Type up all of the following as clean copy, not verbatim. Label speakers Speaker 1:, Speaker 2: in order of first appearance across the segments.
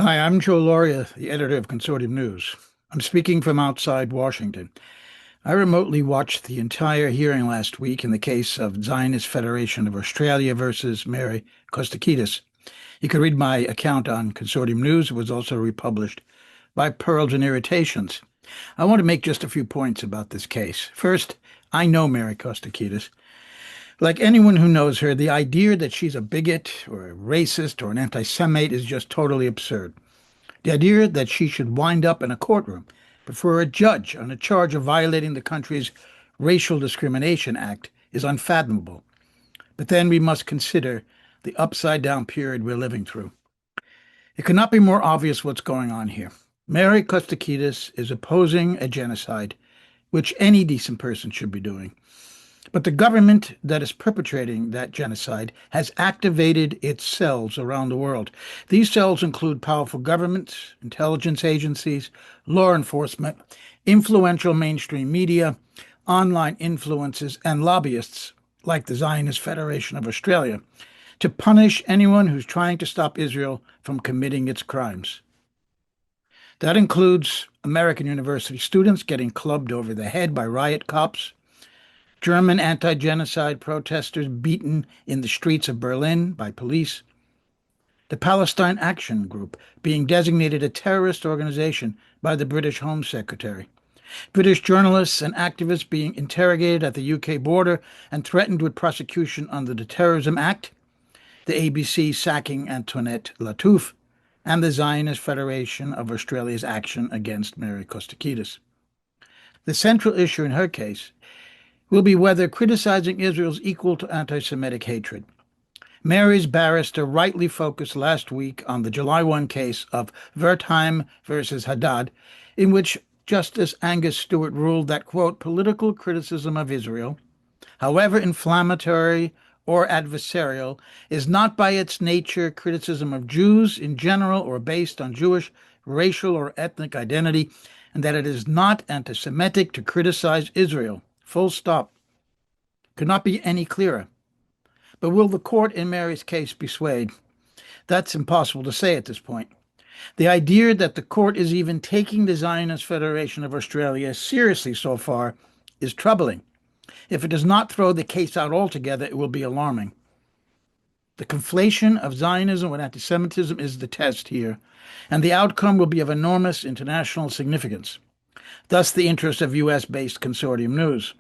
Speaker 1: Hi, I'm Joe Lauria, the editor of Consortium News. I'm speaking from outside Washington. I remotely watched the entire hearing last week in the case of Zionist Federation of Australia versus Mary Kostakidis. You can read my account on Consortium News. It was also republished by Pearls and Irritations. I want to make just a few points about this case. First, I know Mary Kostakidis. Like anyone who knows her, the idea that she's a bigot or a racist or an anti-Semite is just totally absurd. The idea that she should wind up in a courtroom before a judge on a charge of violating the country's Racial Discrimination Act is unfathomable. But then we must consider the upside-down period we're living through. It could not be more obvious what's going on here. Mary Kostakidis is opposing a genocide, which any decent person should be doing. But the government that is perpetrating that genocide has activated its cells around the world. These cells include powerful governments, intelligence agencies, law enforcement, influential mainstream media, online influencers, and lobbyists like the Zionist Federation of Australia to punish anyone who's trying to stop Israel from committing its crimes. That includes American university students getting clubbed over the head by riot cops, German anti-genocide protesters beaten in the streets of Berlin by police, the Palestine Action Group being designated a terrorist organization by the British Home Secretary, British journalists and activists being interrogated at the UK border and threatened with prosecution under the Terrorism Act, the ABC sacking Antoinette Lattouf, and the Zionist Federation of Australia's action against Mary Kostakidis. The central issue in her case will be whether criticizing Israel is equal to anti-Semitic hatred. Mary's barrister rightly focused last week on the July 1 case of Wertheim versus Haddad, in which Justice Angus Stewart ruled that, quote, political criticism of Israel, however inflammatory or adversarial, is not by its nature criticism of Jews in general or based on Jewish racial or ethnic identity, and that it is not anti-Semitic to criticize Israel. Full stop. Could not be any clearer. But will the court in Mary's case be swayed? That's impossible to say at this point. The idea that the court is even taking the Zionist Federation of Australia seriously so far is troubling. If it does not throw the case out altogether, it will be alarming. The conflation of Zionism with anti-Semitism is the test here, and the outcome will be of enormous international significance. Thus, the interest of U.S.-based Consortium News.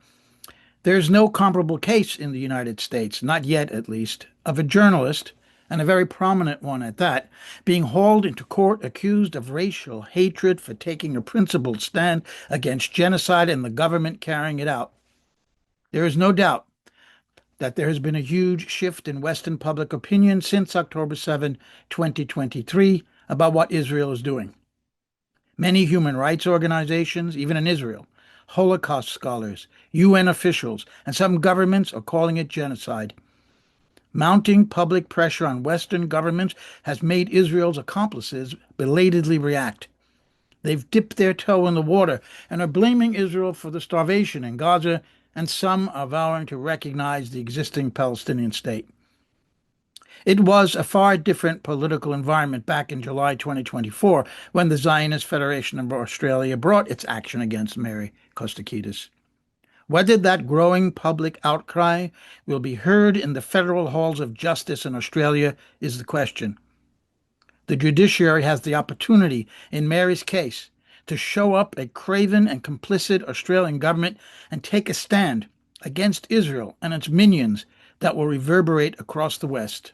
Speaker 1: There is no comparable case in the United States, not yet at least, of a journalist, and a very prominent one at that, being hauled into court accused of racial hatred for taking a principled stand against genocide and the government carrying it out. There is no doubt that there has been a huge shift in Western public opinion since October 7, 2023, about what Israel is doing. Many human rights organizations, even in Israel, Holocaust scholars, UN officials, and some governments are calling it genocide. Mounting public pressure on Western governments has made Israel's accomplices belatedly react. They've dipped their toe in the water and are blaming Israel for the starvation in Gaza, and some are vowing to recognize the existing Palestinian state. It was a far different political environment back in July 2024 when the Zionist Federation of Australia brought its action against Mary Kostakidis. Whether that growing public outcry will be heard in the federal halls of justice in Australia is the question. The judiciary has the opportunity, in Mary's case, to show up a craven and complicit Australian government and take a stand against Israel and its minions that will reverberate across the West.